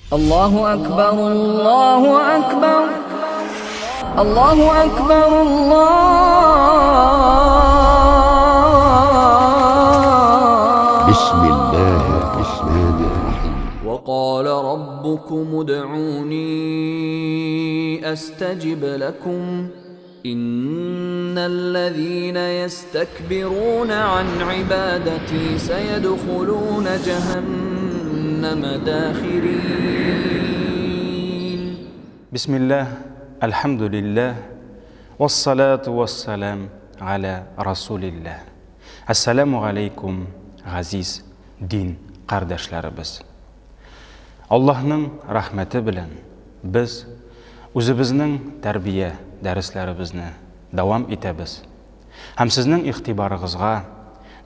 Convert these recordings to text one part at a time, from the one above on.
الله أكبر الله أكبر الله أكبر بسم الله الرحمن الرحيم. وقال ربكم ادعوني أستجب لكم إن الذين يستكبرون عن عبادتي سيدخلون جهنم داخرين. بسم الله الحمد لله والصلاة والسلام على رسول الله. Assalamu alaikum ғазиз дин қардашларыбыз. Аллахның рахметі білін біз өзіміздің тәрбие дәріслерімізді давам етеміз. Һәм сіздің ихтибарыңызға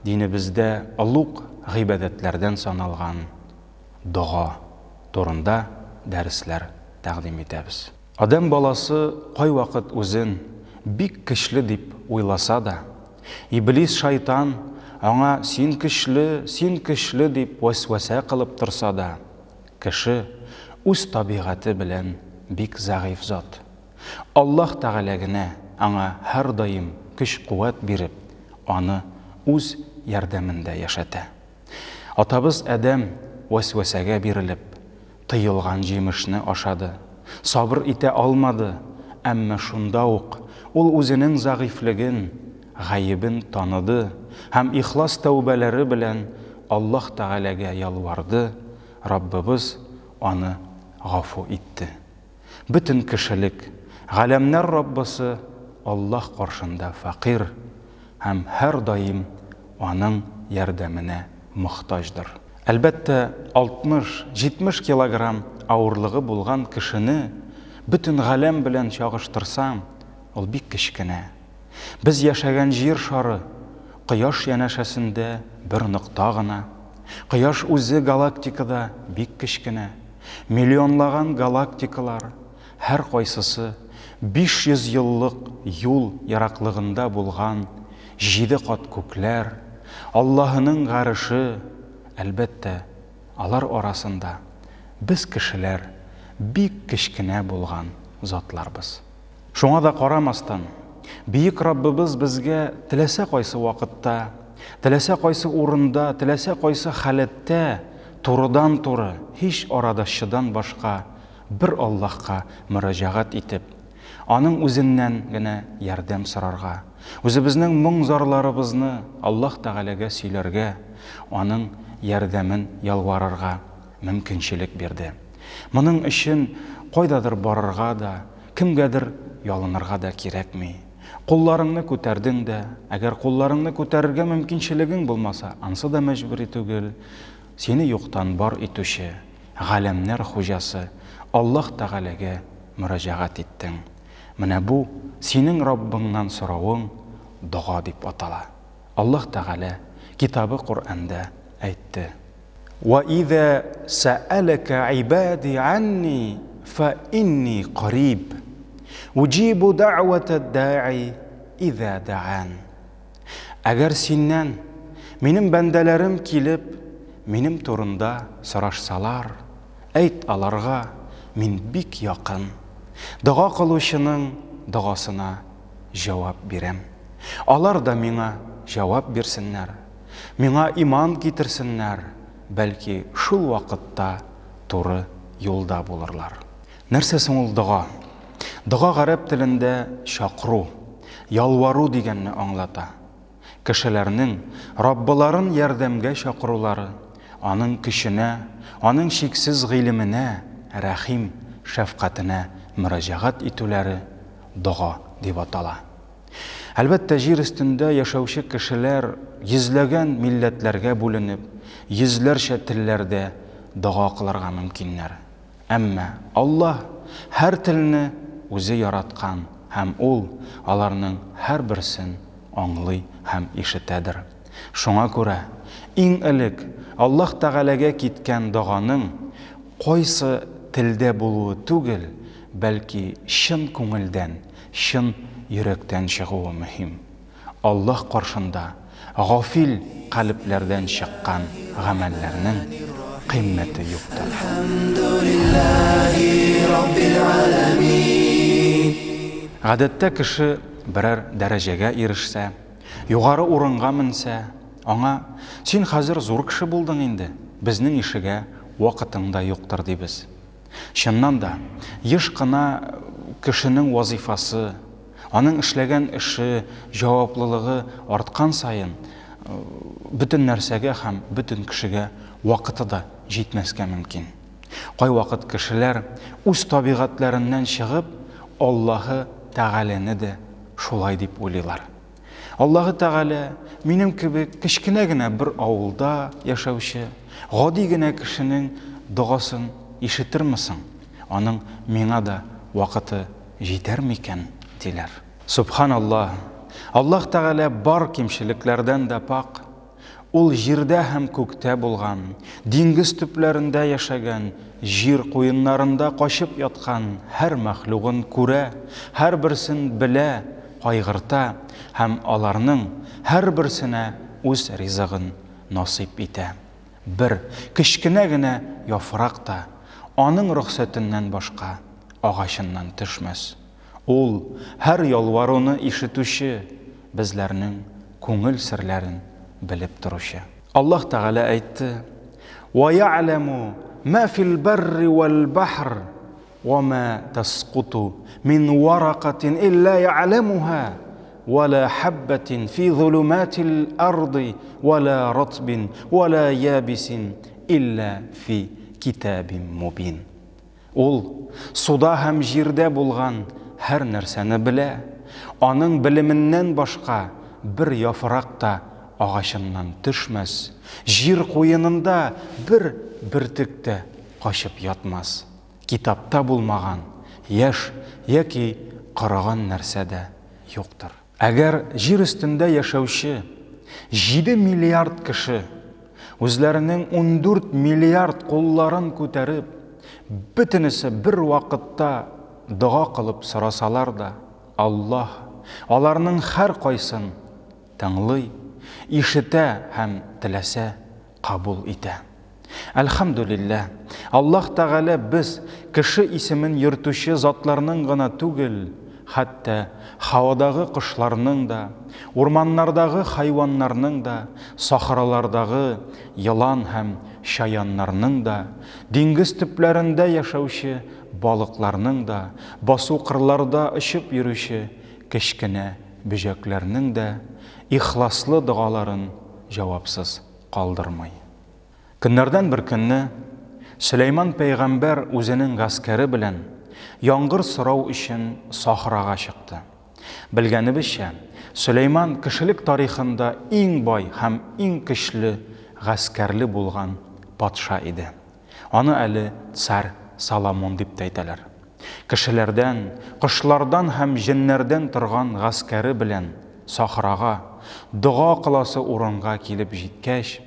динімізде ұлық ғибадаттардан саналған дұға турында дәріслер тәқдим етеміз. Адам баласы қай вақыт өзін бик кішлі деп ойласа да, Иблис шайтан аңа сен кішлі деп вәсвәсә қылып тұрса да, кіші өз табиғаты білән бик зағиф зат. Аллах тағаләгіне аңа һәр дайым күш-қуат беріп, аны өз ярдәмендә яшата. Атабыз Адам вәсвәсәгә беріліп, тыйылған жемішні ашады, сабыр итә алмады, әмма шунда ук ул үзенең зағифлеген, ғайыбын таныды һәм ихлас тәубәләре белән Аллах Тәгаләгә ялварды, Раббыбыз аны гафу итте. Бүтін кешелек, галәмнәр Раббысы Аллах каршында фақир һәм һәр даим аның ярдәменә мохтаҗдыр. Әлбәттә, 60-70 килограмм авырлыгы булган кешене бүтін галәм белән чагыштырсам, ул бик кечкенә. Біз яшәгән җир шары Кояш янәшәсендә бер нокта гына. Кояш үзе галактикада бик кечкенә. Миллионлаган галактикалар, һәр кайсысы 500 еллык юл яраклыгында булган 7 кат күкләр, Аллаһының гарышы. Әлбәттә, алар арасында без кешеләр бик кечкенә булган затларбыз. Шуңа да карамастан, Бийик Раббыбыз безгә теләсә кайсы вакытта, теләсә кайсы урында, теләсә кайсы халәттә турыдан-туры, һич арадашчыдан башка бер Аллаһка мөрәҗәгать итеп, аның үзеннән генә ярдәм сорарга, үзебезнең моң-зарларыбызны Аллаһ Тәгаләгә сөйләргә, аның ярдәмен ялварырга мөмкинчелек бирде. Моның өчен кайдадыр барырга да, кемгәдер ялынырга да кирәкми. Кулларыңны күтәрдең дә, әгәр кулларыңны күтәрергә мөмкинчелегең булмаса, ансы да мәҗбүри түгел. Сине юктан бар итүче, галәмнәр хуҗасы Аллаһ Тәгаләгә мөрәҗәгать иттең. Менә бу синең Раббыңнан сорауың дуга дип атала. Аллаһ Тәгалә китабы Коръәндә әйтте: "Ва иза саалака ибади анни фа инни қариб. Уҗибу даъвата да'i иза да'ан." Әгәр синнән минем бәндәләрем килеп, минем турында сорашсалар, әйт аларга, мин бик якын. Дуга кылучының дугасына җавап бирәм. Алар да миңа җавап бирсеннәр, миңа иман китерсеннәр, бәлки шул вакытта туры юлда булырлар. Нәрсә соң ул дуга? Дуга гарәп телендә шакыру, ялвару дигәнне аңлата. Кешеләрнең Раббыларын ярдәмгә шакырулары, аның көченә, аның шиксез гыйлеменә, рәхим, шәфкатенә мөрәҗәгать итүләре дуга дип атала. Әлбәттә, җир өстендә яшәүче кешеләр йөзләгән милләтләргә бүленеп, йөзләрчә телләрдә дуга кылырга мөмкиннәр. Әмма Аллаһ һәр телне үзе яраткан һәм ул аларның һәр берсен аңлый һәм ишетәдер. Шуңа күрә иң элек Аллаһ Тәгаләгә киткән дуганың кайсы телдә булуы түгел, бәлки чын күңелдән, чын йөрәктән чыгуы мөһим. Аллаһ каршында гафил калпләрдән чыккан гамәлләрнең кыйммәте юктыр. Гадәттә кеше берәр дәрәҗәгә ирешсә, югары урынга менсә, аңа син хәзер зур кеше булдың инде, безнең ишегә вакытың да юктыр дибез. Чыннан да, еш кына кешенең вазифасы, аның эшләгән эше, җаваплылыгы арткан сайын, бөтен нәрсәгә һәм бөтен кешегә вакыты да җитмәскә мөмкин. Кай вакыт кешеләр үз табигатьләреннән чыгып, Аллаһы Тәгаләне дә шулай дип уйлыйлар. Аллаһы Тәгалә минем кебек кечкенә генә бер авылда яшәүче, гади генә кешенең дугасын ишетермесең, аның миңа да вакыты җитәр микән диләр. Субханаллаһ, Аллаһ Тәгалә бар кимчелекләрдән дә пак. Ул җирдә һәм күктә булган, диңгез төпләрендә яшәгән, җир куеннарында качып яткан һәр мәхлугын күрә, һәр берсен белә, кайгырта һәм аларның һәр берсенә үз ризыгын насыйп итә. Бер кечкенә генә яфрак та аның рөхсәтеннән башка агачыннан төшмәс. Ул һәр ялваруны ишетүче, безләрнең күңел серләрен белеп торучы. Аллаһ Тәгалә әйтте: "Ва я'ламу ма фил барри вал бахр, ва ма тасқуту мин варaqatin илля я'ламуха, ва ла хаббатин фи зулуматил арди, ва ла ратбин, ва ла ябисин илля фи китабин мубин." Ул суда һәм җирдә булган һәр нәрсәне белә. Аның белеменнән башка бер яфрак та агачыннан төшмәс. Җир куенында бер бөртек тә качып ятмас. Китапта булмаган яшь яки караган нәрсә дә юктыр. Әгәр җир өстендә яшәүче 7 миллиард кеше үзләренең 14 миллиард кулларын күтәреп, бөтенесе бер вакытта дуа кылып сорасалар да, Аллаһ аларның һәр кайсын тыңлый, ишетә һәм теләсә кабул итә. Әлхәмдүлилләһ, Аллаһ Тәгалә без кеше исемен йөртүче затларның гына түгел, хәтта һавадагы кошларның да, урманнардагы хайваннарның да, сахралардагы йылан һәм шаяннарның да, диңгез төпләрендә яшәүче балыкларның да, басу кырларда очып йөрүче кечкенә бөҗәкләрнең дә ихласлы дуаларын җавапсыз калдырмый. Көннәрдән бер көнне Сөләйман пәйгамбәр үзенең гаскәре белән яңгыр сорау өчен сахрага чыкты. Белгәнебезчә, Сөләйман кешелек тарихында иң бай һәм иң көчле гаскәрле булган патша иде. Аны әле царь Соломон дип әйтәләр. Кешеләрдән, кошлардан һәм җеннәрдән торган гаскәре белән сахрага, дуа кыласы урынга килеп җиткәч,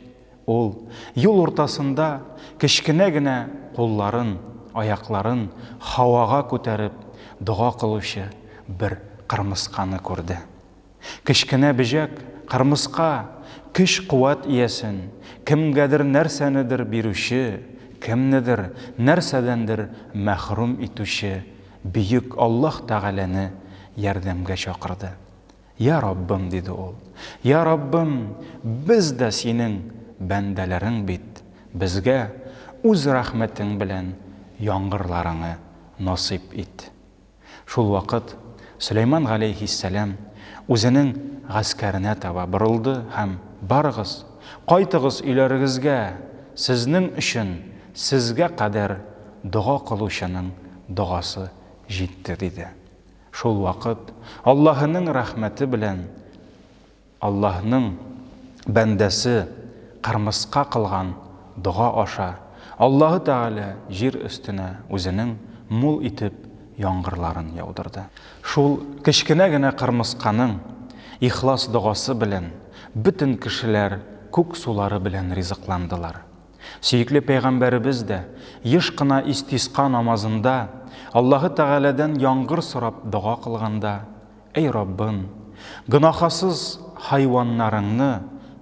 ул юл уртасында кечкенә генә кулларын, аякларын һавага күтәреп дуа кылучы бер кырмысканы күрде. Кечкенә бөҗәк кырмыска көч-куәт иясен, кемгәдер нәрсәнедер бирүче, кемнедер нәрсәдәндер мәхрүм итүче бөек Аллаһ Тәгаләне ярдәмгә чакырды. Я Раббым, диде ул. Я Раббым, без дә синең бәндәләрең бит. Безгә үз рәхмәтең белән яңгырларыңны насыйп ит. Шул вакыт Сөләйман галәйһиссәлам үзенең гаскәренә таба борылды һәм: "Барыгыз, кайтыгыз өйләрегезгә, сезнең өчен сезгә кадәр дуа кылучының дуасы җитте", диде. Шул вакыт Аллаһының рәхмәте белән Аллаһның бәндәсе кырмыска кылган дуа аша Аллаһы Тәгалә җир өстенә үзенең мул итеп яңгырларын яудырды. Шул кечкенә генә кырмысканың ихлас дуасы белән бөтен кешеләр күк сулары белән ризыкландылар. Сөйекле пәйгамбәребез дә еш кына истисқа намазында Аллаһы Тәгаләдән яңгыр сорап дуа кылганда: "Эй Раббым, гынахасыз хайваннарыңны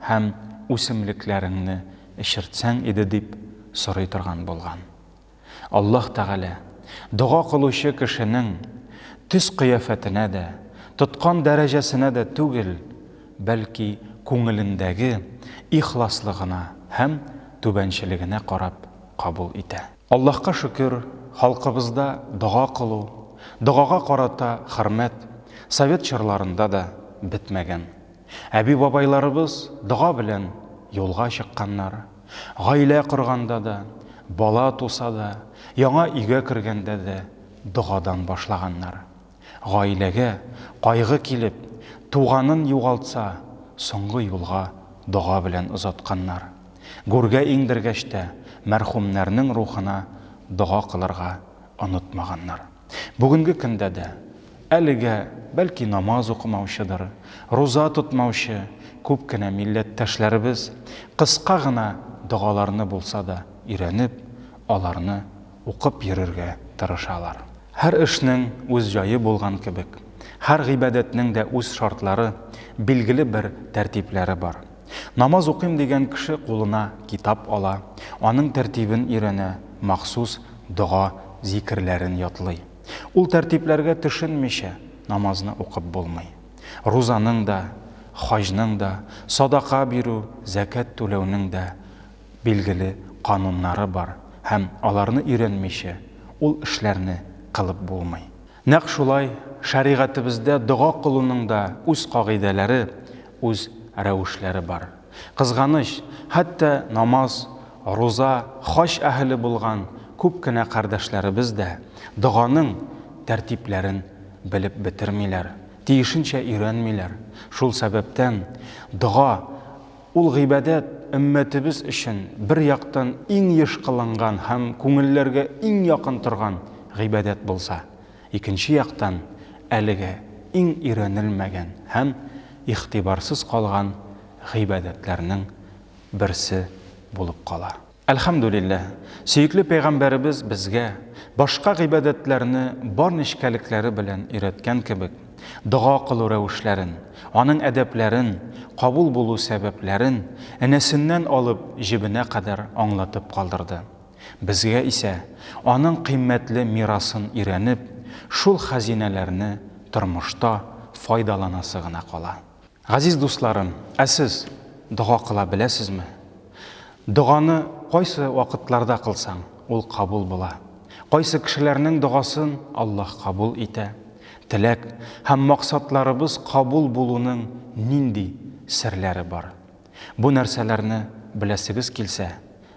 һәм үсемлекләреңне эшертсәң иде" дип сорый торган булган. Аллаһ Тәгалә дуа кылучы кешенең төс кыяфәтенә дә, тоткан дәрәҗәсенә дә түгел, бәлки күңелендәге ихласлыгына һәм түбәнчелегенә карап кабул итә. Аллаһка шөкер, халкыбызда дуга кылу, дугага карата хөрмәт совет чорларында да бетмәгән. Әби-бабайларыбыз дуга белән юлга чыкканнар. Гаилә корганда да, бала туса да, яңа өйгә кергәндә дә дугадан башлаганнар. Гаиләгә кайгы килеп, туганын югалтса, соңгы юлга дуга белән озатканнар. Гүргә иңдергәч тә мәрхүмнәрнең рухына дуга кылырга онытмаганнар. Бүгенге көндә дә әлегә бәлки намаз укымаучыдыр, руза тотмаучы күп кенә милләттәшләребез кыска гына дугаларны булса да өйрәнеп, аларны укып йөрергә тырышалар. Һәр эшнең үз җайы булган кебек, һәр гыйбадәтнең дә үз шартлары, билгеле бер тәртипләре бар. Намаз укыйм дигән кеше кулына китап ала, аның тәртибен өйрәнә, махсус дуга зикрләрен ятлый. Ул тәртипләргә төшенмичә намазны укып булмый. Рузаның да, хаҗның да, садака бирү, закат түләүнең дә билгеле кануннары бар һәм аларны өйрәнмичә ул эшләрне кылып булмый. Нәкъ шулай шәригатыбызда дуга кылуның да үз кагыйдәләре, үз рәвешләре бар. Кызганыч, хәтта намаз, руза, хаҗ әһле булган күп кенә кардәшләребез дә дуганың тәртипләрен белеп бетермиләр, тиешенчә өйрәнмиләр. Шул сәбәптән дуга ул гыйбадәт өммәтебез өчен бер яктан иң еш кылынган һәм күңелләргә иң якын торган гыйбадәт булса, икенче яктан әлегә иң өйрәнелмәгән һәм ихтибарсыз калган гыйбадәтләрнең берсе булып кала. Әлхәмдүлилләх, сөйкле пәйгамбәребез безгә башка гыйбадәтләрне бар нечкәлекләре белән өйрәткән кебек, дуга кылу рәвешләрен, аның әдәпләрен, кабул булу сәбәпләрен энәсеннән алып җибенә кадәр аңлатып калдырды. Безгә исә аның кыйммәтле мирасын өйрәнеп, шул хәзинәләрне тормышта файдаланасы гына кала. Газиз дусларым, сез дуга кыла беләсезме? Дуганы кайсы вакытларда кылсаң, ул кабул була. Кайсы кешеләрнең дугасын Аллаһ кабул итә. Теләк һәм максатларыбыз кабул булуның нинди серләре бар? Бу нәрсәләрне беләсегез килсә,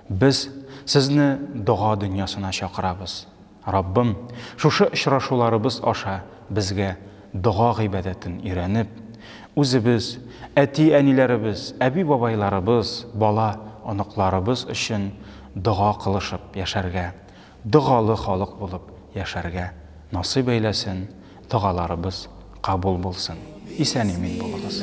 без сезне дуга дөньясына чакырабыз. Раббым, шушы очрашуларыбыз аша безгә дуга гыйбадәтен өйрәнеп, үзебез, әти-әниләребез, әби-бабайларыбыз, бала оныкларыбыз өчен дуга кылышып яшәргә, дугалы халык булып яшәргә насыйп әйләсен, дугаларыбыз кабул булсын. Исән-имин булыгыз.